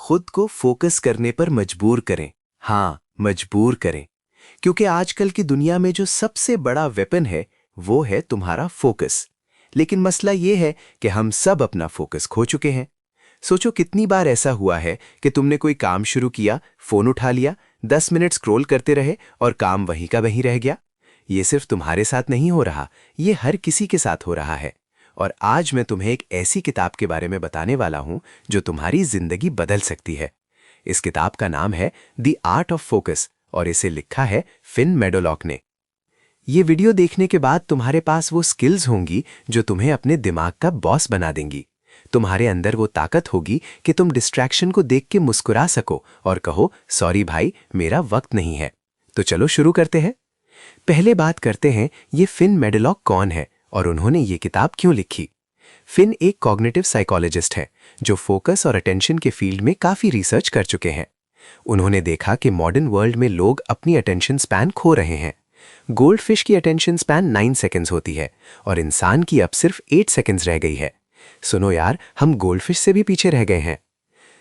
खुद को फोकस करने पर मजबूर करें। हाँ, मजबूर करें, क्योंकि आजकल की दुनिया में जो सबसे बड़ा वेपन है वो है तुम्हारा फोकस। लेकिन मसला ये है कि हम सब अपना फोकस खो चुके हैं। सोचो कितनी बार ऐसा हुआ है कि तुमने कोई काम शुरू किया, फोन उठा लिया, 10 मिनट स्क्रॉल करते रहे और काम वहीं का वहीं रह गया। ये सिर्फ तुम्हारे साथ नहीं हो रहा, ये हर किसी के साथ हो रहा है। और आज मैं तुम्हें एक ऐसी किताब के बारे में बताने वाला हूं जो तुम्हारी जिंदगी बदल सकती है। इस किताब का नाम है द आर्ट ऑफ फोकस और इसे लिखा है फिन मेडोलॉक ने। ये वीडियो देखने के बाद तुम्हारे पास वो स्किल्स होंगी जो तुम्हें अपने दिमाग का बॉस बना देंगी। तुम्हारे अंदर वो ताकत होगी कि तुम डिस्ट्रैक्शन को देख के मुस्कुरा सको और कहो, सॉरी भाई, मेरा वक्त नहीं है। तो चलो शुरू करते हैं। पहले बात करते हैं ये फिन मेडोलॉक कौन है और उन्होंने ये किताब क्यों लिखी। फिन एक कॉग्निटिव साइकोलॉजिस्ट है जो फोकस और अटेंशन के फील्ड में काफी रिसर्च कर चुके हैं। उन्होंने देखा कि मॉडर्न वर्ल्ड में लोग अपनी अटेंशन स्पैन खो रहे हैं। गोल्ड फिश की अटेंशन स्पैन 9 सेकंड्स होती है और इंसान की अब सिर्फ 8 सेकंड्स रह गई है। सुनो यार, हम गोल्ड फिश से भी पीछे रह गए हैं।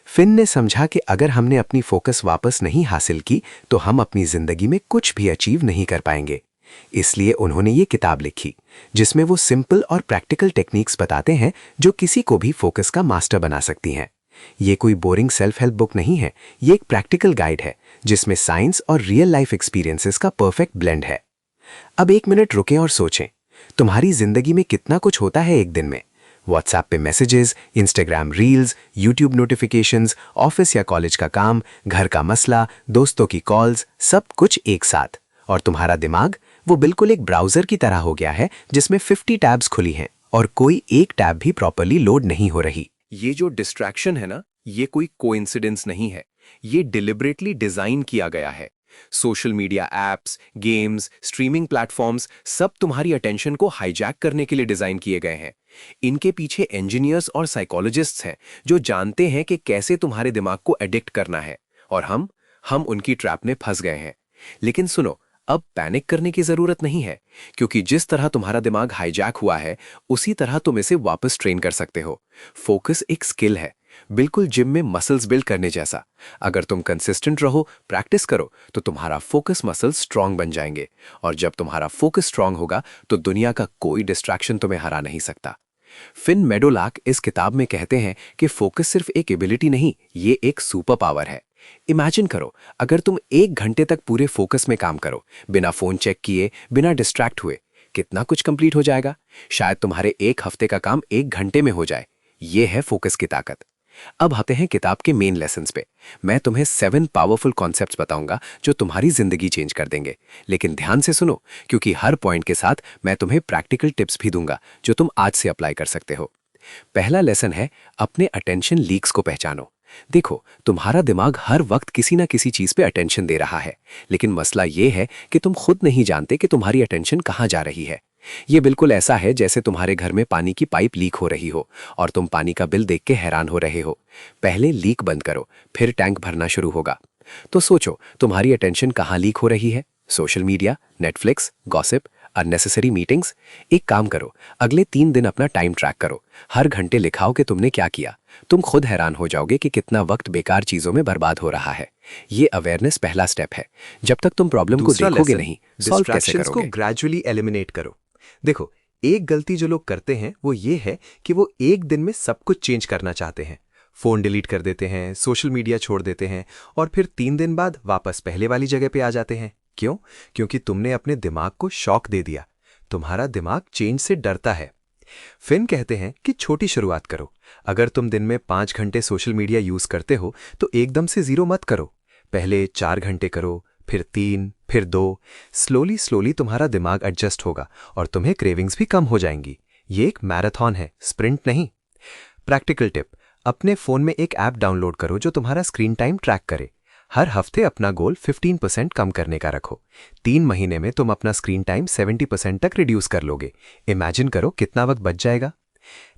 फिन ने समझा कि अगर हमने अपनी फोकस वापस नहीं हासिल की तो हम अपनी जिंदगी में कुछ भी अचीव नहीं कर पाएंगे। इसलिए उन्होंने ये किताब लिखी जिसमें वो सिंपल और प्रैक्टिकल टेक्निक्स बताते हैं जो किसी को भी फोकस का मास्टर बना सकती हैं। ये कोई बोरिंग सेल्फ हेल्प बुक नहीं है, ये एक प्रैक्टिकल गाइड है जिसमें साइंस और रियल लाइफ एक्सपीरियंसेस का परफेक्ट ब्लेंड है। अब 1 मिनट रुकें और सोचें, तुम्हारी जिंदगी में कितना कुछ होता है एक दिन में। व्हाट्सएप पे messages, Instagram reels, YouTube notifications, office या कॉलेज का काम, घर का मसला, दोस्तों की कॉल्स, सब कुछ एक साथ। और तुम्हारा दिमाग वो बिल्कुल एक ब्राउजर की तरह हो गया है जिसमें 50 टैब्स खुली हैं और कोई एक टैब भी प्रॉपर्ली लोड नहीं हो रही। ये जो डिस्ट्रैक्शन है ना, ये कोई कोइंसिडेंस नहीं है, ये डिलिबरेटली डिजाइन किया गया है। Social media apps, games, streaming platforms सब तुम्हारी अटेंशन को हाईजैक करने के लिए डिजाइन किए गए हैं। इनके पीछे इंजीनियर्स और साइकोलॉजिस्ट्स हैं जो जानते हैं कि कैसे तुम्हारे दिमाग को एडिक्ट करना है, और हम उनकी ट्रैप में फंस गए हैं। लेकिन सुनो, अब पैनिक करने की जरूरत नहीं है, क्योंकि जिस तरह तुम्हारा दिमाग हाईजैक हुआ है उसी तरह तुम इसे वापस ट्रेन कर सकते हो। फोकस एक स्किल है, बिल्कुल जिम में मसल्स बिल्ड करने जैसा। अगर तुम कंसिस्टेंट रहो, प्रैक्टिस करो, तो तुम्हारा फोकस मसल्स स्ट्रांग बन जाएंगे। और जब तुम्हारा फोकस स्ट्रांग होगा तो दुनिया का कोई डिस्ट्रैक्शन तुम्हें हरा नहीं सकता। फिन मेडोलॉक इस किताब में कहते हैं कि फोकस सिर्फ एक एबिलिटी नहीं, ये एक सुपर पावर है। इमेजिन करो, अगर तुम 1 घंटे तक पूरे फोकस में काम करो, बिना फोन चेक किए, बिना डिस्ट्रैक्ट हुए, कितना कुछ कंप्लीट हो जाएगा। शायद तुम्हारे 1 हफ्ते का काम 1 घंटे में हो जाए। ये है फोकस की ताकत। अब आते हैं किताब के मेन लेसन्स पे। मैं तुम्हें 7 पावरफुल कॉन्सेप्ट्स बताऊंगा जो तुम्हारी जिंदगी चेंज कर देंगे। लेकिन ध्यान से सुनो, क्योंकि हर पॉइंट के साथ मैं तुम्हें प्रैक्टिकल टिप्स भी दूंगा जो तुम आज से अप्लाई कर सकते हो। पहला लेसन है, अपने अटेंशन लीक्स को पहचानो। देखो, तुम्हारा दिमाग हर वक्त किसी ना किसी चीज पे अटेंशन दे रहा है, लेकिन मसला ये है कि तुम खुद नहीं जानते कि तुम्हारी अटेंशन कहाँ जा रही है। ये बिल्कुल ऐसा है जैसे तुम्हारे घर में पानी की पाइप लीक हो रही हो और तुम पानी का बिल देख के हैरान हो रहे हो। पहले लीक बंद करो, फिर टैंक भरना शुरू होगा। तो सोचो, तुम्हारी अटेंशन कहाँ लीक हो रही है? Social media, Netflix, gossip, unnecessary meetings? एक काम करो, अगले 3 दिन अपना टाइम ट्रैक करो। हर घंटे लिखाओ कि तुमने क्या किया। तुम खुद हैरान हो जाओगे कि कितना वक्त बेकार चीजों में बर्बाद हो रहा है। ये अवेयरनेस पहला स्टेप है। जब तक तुम प्रॉब्लम को देखोगे नहीं, सॉल्व कैसे करोगे? को ग्रेजुअली एलिमिनेट करो। देखो, एक गलती जो लोग करते हैं वो ये है कि वो एक दिन में सब कुछ चेंज करना चाहते हैं। फोन डिलीट कर देते हैं, सोशल मीडिया छोड़ देते हैं और फिर 3 दिन बाद वापस पहले वाली जगह पे आ जाते हैं। क्यों? क्योंकि तुमने अपने दिमाग को शॉक दे दिया। तुम्हारा दिमाग चेंज से डरता है। फिन कहते हैं कि छोटी शुरुआत करो। अगर तुम दिन में 5 घंटे सोशल मीडिया यूज करते हो तो एकदम से 0 मत करो। पहले 4 घंटे करो, फिर 3, फिर 2। स्लोली तुम्हारा दिमाग एडजस्ट होगा और तुम्हें क्रेविंग्स भी कम हो जाएंगी। ये एक मैराथन है, स्प्रिंट नहीं। प्रैक्टिकल टिप, अपने फोन में एक ऐप डाउनलोड करो जो तुम्हारा स्क्रीन टाइम ट्रैक करे। हर हफ्ते अपना गोल 15% कम करने का रखो। 3 महीने में तुम अपना स्क्रीन टाइम 70% तक रिड्यूस कर लोगे। इमेजिन करो कितना वक्त बच जाएगा।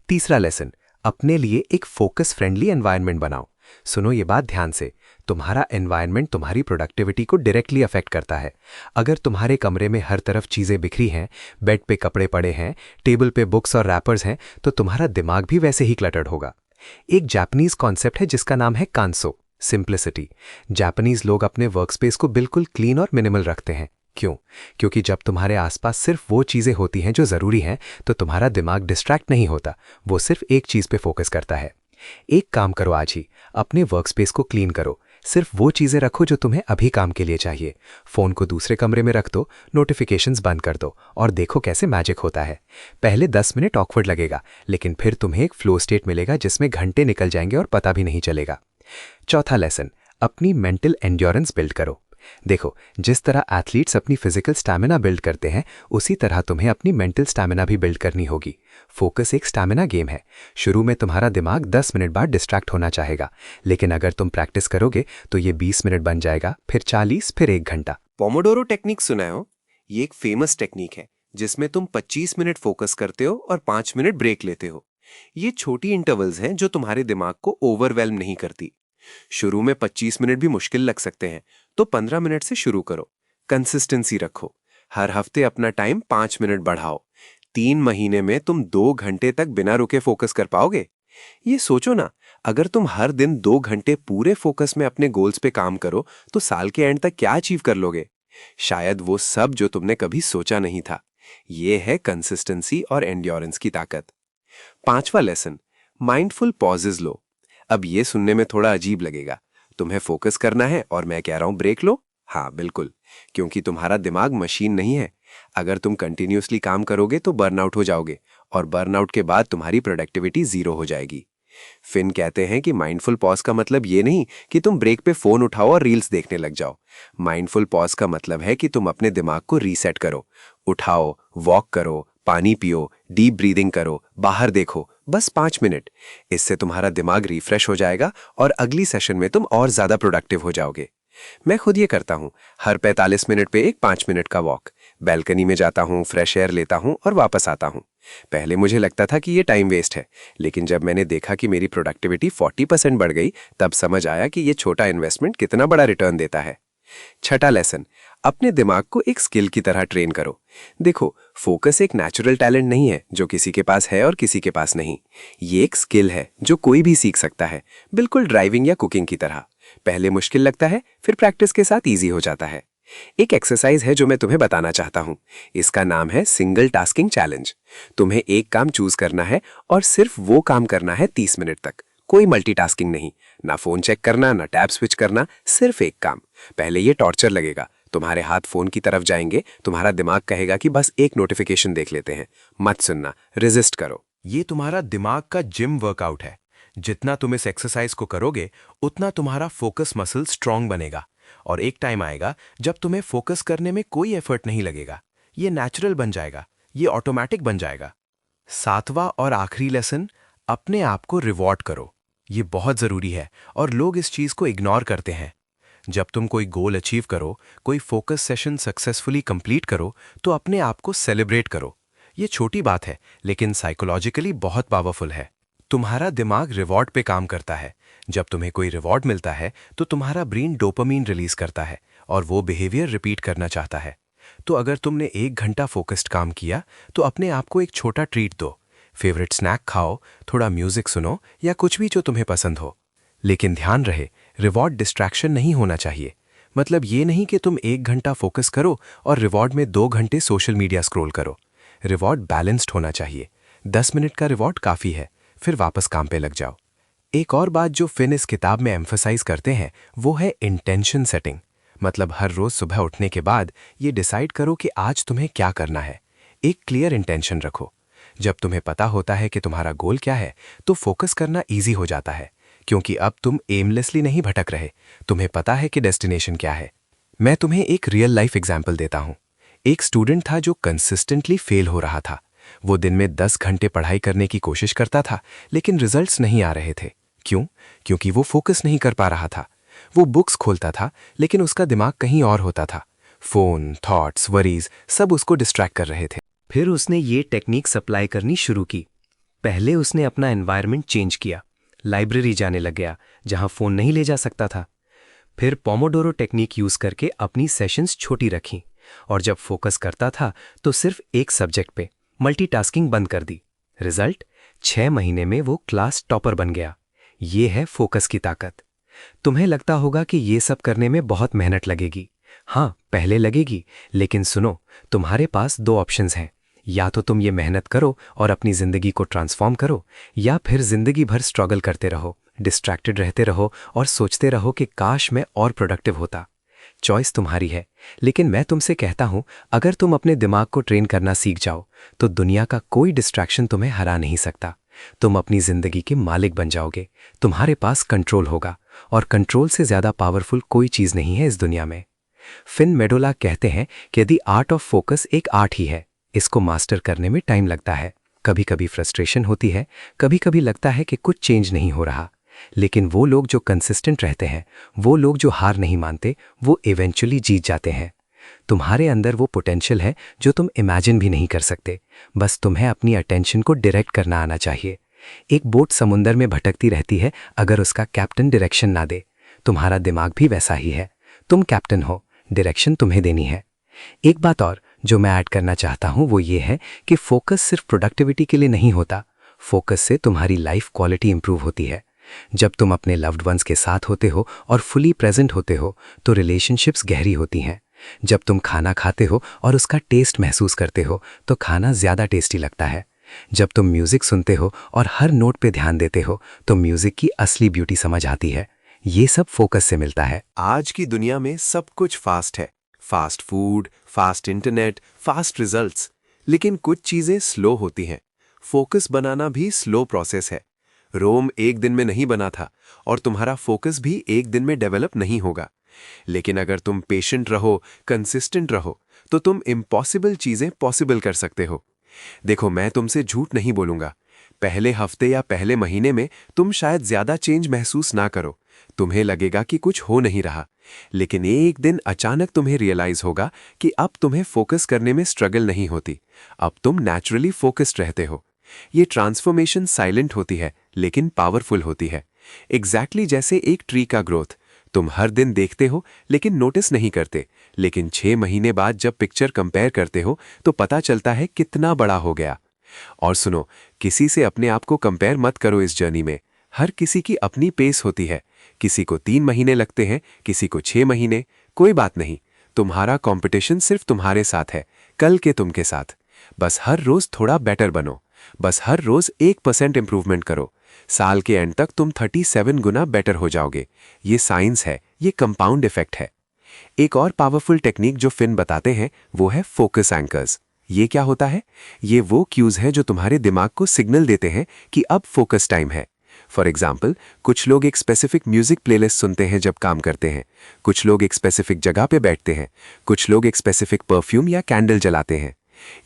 तीसरा लेसन, अपने लिए एक फोकस फ्रेंडली एनवायरनमेंट बनाओ। सुनो ये बात ध्यान से, तुम्हारा एनवायरनमेंट तुम्हारी प्रोडक्टिविटी को डायरेक्टली अफेक्ट करता है। अगर तुम्हारे कमरे में हर तरफ चीजें बिखरी हैं, बेड पे कपड़े पड़े हैं, टेबल पे बुक्स और रैपर्स हैं, तो तुम्हारा दिमाग भी वैसे ही क्लटर्ड होगा। एक जापानीज कॉन्सेप्ट है जिसका नाम है कांसो, सिंप्लिसिटी। जापानीज लोग अपने वर्कस्पेस को बिल्कुल क्लीन और मिनिमल रखते हैं। क्यों? क्योंकि जब तुम्हारे आसपास सिर्फ वो चीज़ें होती हैं जो ज़रूरी हैं, तो तुम्हारा दिमाग डिस्ट्रैक्ट नहीं होता, वो सिर्फ एक चीज़ पे फोकस करता है। एक काम करो आज ही, अपने वर्कस्पेस को क्लीन करो। सिर्फ वो चीज़ें रखो जो तुम्हें अभी काम के लिए चाहिए। फ़ोन को दूसरे कमरे में रख दो, नोटिफिकेशंस बंद कर दो और देखो कैसे मैजिक होता है। पहले 10 मिनट ऑकवर्ड लगेगा, लेकिन फिर तुम्हें एक फ्लो स्टेट मिलेगा जिसमें घंटे निकल जाएंगे और पता भी नहीं चलेगा। चौथा लेसन, अपनी मेंटल एंड्योरेंस बिल्ड करो। देखो, जिस तरह एथलीट्स अपनी फिजिकल स्टैमिना बिल्ड करते हैं, उसी तरह तुम्हें अपनी मेंटल स्टैमिना भी बिल्ड करनी होगी। फोकस एक स्टैमिना गेम है। शुरू में तुम्हारा दिमाग 10 मिनट बाद डिस्ट्रैक्ट होना चाहेगा, लेकिन अगर तुम प्रैक्टिस करोगे तो ये 20 मिनट बन जाएगा, फिर 40, फिर 1 घंटा। पोमोडोरो टेक्निक सुना हो? ये एक फेमस टेक्निक है जिसमें तुम 25 मिनट फोकस करते हो और 5 मिनट ब्रेक लेते हो। ये छोटी इंटरवल्स हैं जो तुम्हारे दिमाग को ओवरवेल्म नहीं करती। शुरू में 25 मिनट भी मुश्किल लग सकते हैं, तो 15 मिनट से शुरू करो। कंसिस्टेंसी रखो, हर हफ्ते अपना टाइम 5 मिनट बढ़ाओ। 3 महीने में तुम 2 घंटे तक बिना रुके फोकस कर पाओगे। ये सोचो ना, अगर तुम हर दिन 2 घंटे पूरे फोकस में अपने गोल्स पे काम करो, तो साल के एंड तक क्या अचीव कर लोगे? शायद वो सब जो तुमने कभी सोचा नहीं था। ये है कंसिस्टेंसी और एंड्योरेंस की ताकत। 5वां लेसन, माइंडफुल पॉजेज लो। अब ये सुनने में थोड़ा अजीब लगेगा। तुम्हें फोकस करना है और मैं कह रहा हूं ब्रेक लो? हाँ, बिल्कुल, क्योंकि तुम्हारा दिमाग मशीन नहीं है। अगर तुम कंटिन्यूअसली काम करोगे तो बर्नआउट हो जाओगे, और बर्नआउट के बाद तुम्हारी प्रोडक्टिविटी 0 हो जाएगी। फिन कहते हैं कि माइंडफुल पॉज का मतलब ये नहीं कि तुम ब्रेक पे फोन उठाओ और रील्स देखने लग जाओ। माइंडफुल पॉज का मतलब है कि तुम अपने दिमाग को रीसेट करो। उठाओ, वॉक करो, पानी पियो, डीप ब्रीदिंग करो, बाहर देखो, बस 5 मिनट। इससे तुम्हारा दिमाग रिफ्रेश हो जाएगा और अगली सेशन में तुम और ज्यादा प्रोडक्टिव हो जाओगे। मैं खुद ये करता हूँ, हर 45 मिनट पे एक 5 मिनट का वॉक। बैल्कनी में जाता हूँ, फ्रेश एयर लेता हूँ और वापस आता हूँ। पहले मुझे लगता था कि ये टाइम वेस्ट है, लेकिन जब मैंने देखा कि मेरी प्रोडक्टिविटी 40% बढ़ गई, तब समझ आया कि ये छोटा इन्वेस्टमेंट कितना बड़ा रिटर्न देता है। छठा लेसन, अपने दिमाग को एक स्किल की तरह ट्रेन करो। देखो, फोकस एक नेचुरल टैलेंट नहीं है जो किसी के पास है और किसी के पास नहीं। ये एक स्किल है जो कोई भी सीख सकता है, बिल्कुल ड्राइविंग या कुकिंग की तरह। पहले मुश्किल लगता है, फिर प्रैक्टिस के साथ इजी हो जाता है। एक एक्सरसाइज है जो मैं तुम्हें बताना चाहता हूं। इसका नाम है सिंगल टास्किंग चैलेंज। तुम्हें एक काम चूज करना है और सिर्फ वो काम करना है 30 मिनट तक। कोई मल्टीटास्किंग नहीं, ना फोन चेक करना, ना टैब स्विच करना, सिर्फ एक काम। पहले ये टॉर्चर लगेगा, तुम्हारे हाथ फोन की तरफ जाएंगे, तुम्हारा दिमाग कहेगा कि बस एक नोटिफिकेशन देख लेते हैं। मत सुनना, रेजिस्ट करो। ये तुम्हारा दिमाग का जिम वर्कआउट है। जितना तुम इस एक्सरसाइज को करोगे, उतना तुम्हारा फोकस मसल स्ट्रांग बनेगा, और एक टाइम आएगा जब तुम्हें फोकस करने में कोई एफर्ट नहीं लगेगा। ये नेचुरल बन जाएगा, ये ऑटोमेटिक बन जाएगा। 7वां और आखिरी लेसन, अपने आप को रिवॉर्ड करो। ये बहुत जरूरी है और लोग इस चीज को इग्नोर करते हैं। जब तुम कोई गोल अचीव करो, कोई फोकस सेशन सक्सेसफुली कंप्लीट करो, तो अपने आप को सेलिब्रेट करो। ये छोटी बात है, लेकिन साइकोलॉजिकली बहुत पावरफुल है। तुम्हारा दिमाग रिवॉर्ड पे काम करता है। जब तुम्हें कोई रिवॉर्ड मिलता है तो तुम्हारा ब्रेन डोपामीन रिलीज करता है और वो बिहेवियर रिपीट करना चाहता है। तो अगर तुमने 1 घंटा फोकस्ड काम किया, तो अपने आप को एक छोटा ट्रीट दो। फेवरेट स्नैक खाओ, थोड़ा म्यूजिक सुनो या कुछ भी जो तुम्हें पसंद हो। लेकिन ध्यान रहे, रिवॉर्ड डिस्ट्रैक्शन नहीं होना चाहिए। मतलब ये नहीं कि तुम 1 घंटा फोकस करो और रिवॉर्ड में 2 घंटे सोशल मीडिया स्क्रॉल करो। रिवॉर्ड बैलेंस्ड होना चाहिए। 10 मिनट का रिवॉर्ड काफ़ी है, फिर वापस काम पे लग जाओ। एक और बात जो फिन इस किताब में एम्फसाइज करते हैं, वो है इंटेंशन सेटिंग। मतलब हर रोज सुबह उठने के बाद ये डिसाइड करो कि आज तुम्हें क्या करना है। एक क्लियर इंटेंशन रखो। जब तुम्हें पता होता है कि तुम्हारा गोल क्या है, तो फोकस करना ईजी हो जाता है, क्योंकि अब तुम एमलेसली नहीं भटक रहे, तुम्हें पता है कि डेस्टिनेशन क्या है। मैं तुम्हें एक रियल लाइफ एग्जाम्पल देता हूँ। एक स्टूडेंट था जो कंसिस्टेंटली फेल हो रहा था। वो दिन में 10 घंटे पढ़ाई करने की कोशिश करता था, लेकिन रिजल्ट्स नहीं आ रहे थे। क्यों? क्योंकि वो फोकस नहीं कर पा रहा था। वो बुक्स खोलता था, लेकिन उसका दिमाग कहीं और होता था। फोन, थॉट्स, वरीज सब उसको डिस्ट्रैक्ट कर रहे थे। फिर उसने ये टेक्निक अप्लाई करनी शुरू की। पहले उसने अपना एनवायरनमेंट चेंज किया, लाइब्रेरी जाने लग गया जहां फोन नहीं ले जा सकता था। फिर पोमोडोरो टेक्निक यूज करके अपनी सेशंस छोटी रखी, और जब फोकस करता था तो सिर्फ एक सब्जेक्ट पे। मल्टीटास्किंग बंद कर दी। रिजल्ट? 6 महीने में वो क्लास टॉपर बन गया। ये है फोकस की ताकत। तुम्हें लगता होगा कि ये सब करने में बहुत मेहनत लगेगी। हाँ, पहले लगेगी, लेकिन सुनो, तुम्हारे पास 2 ऑप्शंस हैं। या तो तुम ये मेहनत करो और अपनी जिंदगी को ट्रांसफॉर्म करो, या फिर जिंदगी भर स्ट्रगल करते रहो, डिस्ट्रैक्टेड रहते रहो और सोचते रहो कि काश मैं और प्रोडक्टिव होता। चॉइस तुम्हारी है, लेकिन मैं तुमसे कहता हूं, अगर तुम अपने दिमाग को ट्रेन करना सीख जाओ तो दुनिया का कोई डिस्ट्रैक्शन तुम्हें हरा नहीं सकता। तुम अपनी जिंदगी के मालिक बन जाओगे। तुम्हारे पास कंट्रोल होगा, और कंट्रोल से ज्यादा पावरफुल कोई चीज नहीं है इस दुनिया में। फिन मेडोला कहते हैं कि यदि आर्ट ऑफ फोकस एक आर्ट ही है, इसको मास्टर करने में टाइम लगता है। कभी कभी फ्रस्ट्रेशन होती है, कभी कभी लगता है कि कुछ चेंज नहीं हो रहा, लेकिन वो लोग जो कंसिस्टेंट रहते हैं, वो लोग जो हार नहीं मानते, वो इवेंचुअली जीत जाते हैं। तुम्हारे अंदर वो पोटेंशियल है जो तुम इमेजिन भी नहीं कर सकते। बस तुम्हें अपनी अटेंशन को डायरेक्ट करना आना चाहिए। एक बोट समुंदर में भटकती रहती है, अगर उसका कैप्टन डायरेक्शन ना दे। तुम्हारा दिमाग भी वैसा ही है। तुम कैप्टन हो, डायरेक्शन तुम्हें देनी है। एक बात और जो मैं ऐड करना चाहता हूं वो ये है कि फोकस सिर्फ प्रोडक्टिविटी के लिए नहीं होता। फोकस से तुम्हारी लाइफ क्वालिटी इंप्रूव होती है। जब तुम अपने लव्ड वंस के साथ होते हो और फुली प्रेजेंट होते हो तो रिलेशनशिप्स गहरी होती हैं। जब तुम खाना खाते हो और उसका टेस्ट महसूस करते हो तो खाना ज़्यादा टेस्टी लगता है। जब तुम म्यूज़िक सुनते हो और हर नोट पे ध्यान देते हो तो म्यूज़िक की असली ब्यूटी समझ आती है। ये सब फोकस से मिलता है। आज की दुनिया में सब कुछ फास्ट है। Fast food, fast internet, fast results. लेकिन कुछ चीज़ें स्लो होती हैं। फोकस बनाना भी स्लो प्रोसेस है। रोम एक दिन में नहीं बना था और तुम्हारा फोकस भी एक दिन में डेवलप नहीं होगा। लेकिन अगर तुम पेशेंट रहो, कंसिस्टेंट रहो, तो तुम इम्पॉसिबल चीज़ें पॉसिबल कर सकते हो। देखो, मैं तुमसे झूठ नहीं बोलूंगा। पहले हफ्ते या पहले महीने में तुम शायद ज्यादा चेंज महसूस ना करो। तुम्हें लगेगा कि कुछ हो नहीं रहा, लेकिन एक दिन अचानक तुम्हें रियलाइज होगा कि अब तुम्हें फोकस करने में स्ट्रगल नहीं होती। अब तुम नेचुरली फोकस्ड रहते हो। ये ट्रांसफॉर्मेशन साइलेंट होती है लेकिन पावरफुल होती है। एग्जैक्टली जैसे एक ट्री का ग्रोथ। तुम हर दिन देखते हो लेकिन नोटिस नहीं करते, लेकिन 6 महीने बाद जब पिक्चर कंपेयर करते हो तो पता चलता है कितना बड़ा हो गया। और सुनो, किसी से अपने आप को कंपेयर मत करो इस जर्नी में। हर किसी की अपनी पेस होती है। किसी को 3 महीने लगते हैं, किसी को 6 महीने। कोई बात नहीं, तुम्हारा कंपटीशन सिर्फ तुम्हारे साथ है, कल के तुम के साथ। बस हर रोज थोड़ा बेटर बनो। बस हर रोज 1% इंप्रूवमेंट करो। साल के एंड तक तुम 37 गुना बेटर हो जाओगे। ये साइंस है, ये कंपाउंड इफेक्ट है। एक और पावरफुल टेक्निक जो फिन बताते हैं वो है फोकस एंकर्स। ये क्या होता है? ये वो क्यूज हैं जो तुम्हारे दिमाग को सिग्नल देते हैं कि अब फोकस टाइम है। फॉर एग्जाम्पल, कुछ लोग एक स्पेसिफिक म्यूजिक प्लेलिस्ट सुनते हैं जब काम करते हैं। कुछ लोग एक स्पेसिफिक जगह पे बैठते हैं। कुछ लोग एक स्पेसिफिक परफ्यूम या कैंडल जलाते हैं।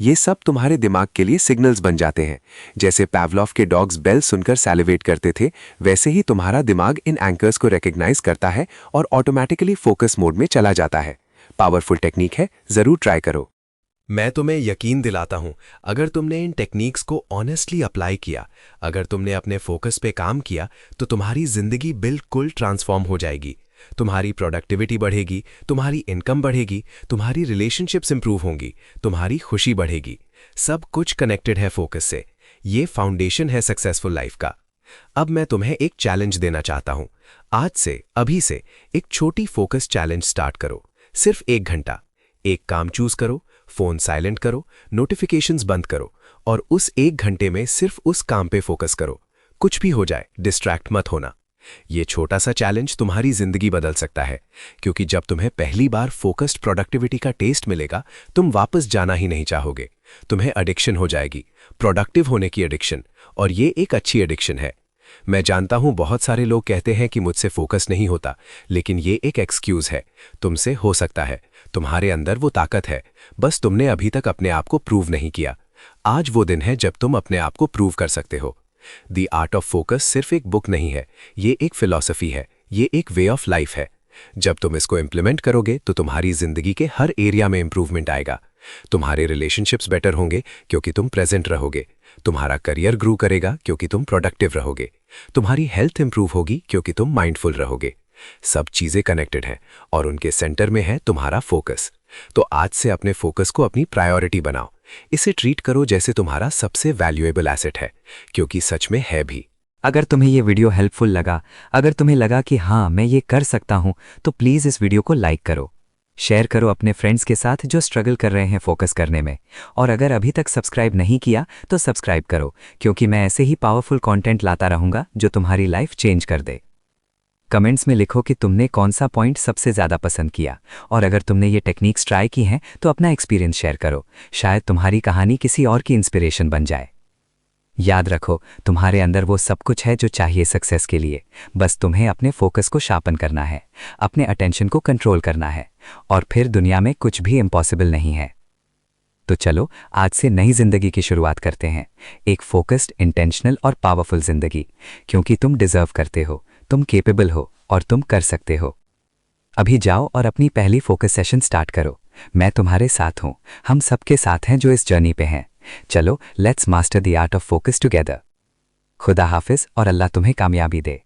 ये सब तुम्हारे दिमाग के लिए सिग्नल्स बन जाते हैं। जैसे पैवलोव के डॉग्स बेल सुनकर सैलिवेट करते थे, वैसे ही तुम्हारा दिमाग इन एंकर्स को रिकॉग्नाइज करता है और ऑटोमेटिकली फोकस मोड में चला जाता है। पावरफुल टेक्निक है, जरूर ट्राई करो। मैं तुम्हें यकीन दिलाता हूं, अगर तुमने इन टेक्निक्स को ऑनेस्टली अप्लाई किया, अगर तुमने अपने फोकस पे काम किया, तो तुम्हारी जिंदगी बिल्कुल ट्रांसफॉर्म हो जाएगी। तुम्हारी प्रोडक्टिविटी बढ़ेगी, तुम्हारी इनकम बढ़ेगी, तुम्हारी रिलेशनशिप्स इंप्रूव होंगी, तुम्हारी खुशी बढ़ेगी। सब कुछ कनेक्टेड है फोकस से। ये फाउंडेशन है सक्सेसफुल लाइफ का। अब मैं तुम्हें एक चैलेंज देना चाहता हूं। आज से, अभी से एक छोटी फोकस चैलेंज स्टार्ट करो। सिर्फ 1 घंटा। एक काम चूज करो, फोन साइलेंट करो, नोटिफिकेशंस बंद करो और उस 1 घंटे में सिर्फ उस काम पे फोकस करो। कुछ भी हो जाए, डिस्ट्रैक्ट मत होना। ये छोटा सा चैलेंज तुम्हारी जिंदगी बदल सकता है, क्योंकि जब तुम्हें पहली बार फोकस्ड प्रोडक्टिविटी का टेस्ट मिलेगा, तुम वापस जाना ही नहीं चाहोगे। तुम्हें एडिक्शन हो जाएगी, प्रोडक्टिव होने की एडिक्शन, और ये एक अच्छी एडिक्शन है। मैं जानता हूं बहुत सारे लोग कहते हैं कि मुझसे फोकस नहीं होता, लेकिन ये एक एक्सक्यूज है। तुमसे हो सकता है, तुम्हारे अंदर वो ताकत है, बस तुमने अभी तक अपने आप को प्रूव नहीं किया। आज वो दिन है जब तुम अपने आप को प्रूव कर सकते हो। द आर्ट ऑफ फोकस सिर्फ एक बुक नहीं है, ये एक फिलॉसफी है, ये एक वे ऑफ लाइफ है। जब तुम इसको इम्प्लीमेंट करोगे तो तुम्हारी जिंदगी के हर एरिया में इंप्रूवमेंट आएगा। तुम्हारे रिलेशनशिप्स बेटर होंगे क्योंकि तुम प्रेजेंट रहोगे। तुम्हारा करियर ग्रो करेगा क्योंकि तुम प्रोडक्टिव रहोगे। तुम्हारी हेल्थ इंप्रूव होगी क्योंकि तुम माइंडफुल रहोगे। सब चीजें कनेक्टेड हैं और उनके सेंटर में है तुम्हारा फोकस। तो आज से अपने फोकस को अपनी प्रायोरिटी बनाओ। इसे ट्रीट करो जैसे तुम्हारा सबसे वैल्यूएबल एसेट है, क्योंकि सच में है भी। अगर तुम्हें ये वीडियो हेल्पफुल लगा, अगर तुम्हें लगा कि हाँ मैं ये कर सकता हूँ, तो प्लीज़ इस वीडियो को लाइक करो, शेयर करो अपने फ्रेंड्स के साथ जो स्ट्रगल कर रहे हैं फोकस करने में। और अगर अभी तक सब्सक्राइब नहीं किया तो सब्सक्राइब करो, क्योंकि मैं ऐसे ही पावरफुल कंटेंट लाता रहूँगा जो तुम्हारी लाइफ चेंज कर दे। कमेंट्स में लिखो कि तुमने कौन सा पॉइंट सबसे ज़्यादा पसंद किया, और अगर तुमने ये टेक्निक्स ट्राई की हैं तो अपना एक्सपीरियंस शेयर करो, शायद तुम्हारी कहानी किसी और की इंस्पिरेशन बन जाए। याद रखो, तुम्हारे अंदर वो सब कुछ है जो चाहिए सक्सेस के लिए, बस तुम्हें अपने फोकस को शार्पन करना है, अपने अटेंशन को कंट्रोल करना है, और फिर दुनिया में कुछ भी इम्पॉसिबल नहीं है। तो चलो आज से नई जिंदगी की शुरुआत करते हैं, एक फोकस्ड, इंटेंशनल और पावरफुल जिंदगी, क्योंकि तुम डिजर्व करते हो, तुम केपेबल हो और तुम कर सकते हो। अभी जाओ और अपनी पहली फोकस सेशन स्टार्ट करो। मैं तुम्हारे साथ हूं, हम सबके साथ हैं जो इस जर्नी पे हैं। चलो let's master the art of focus together. खुदा हाफिज और अल्लाह तुम्हें कामयाबी दे।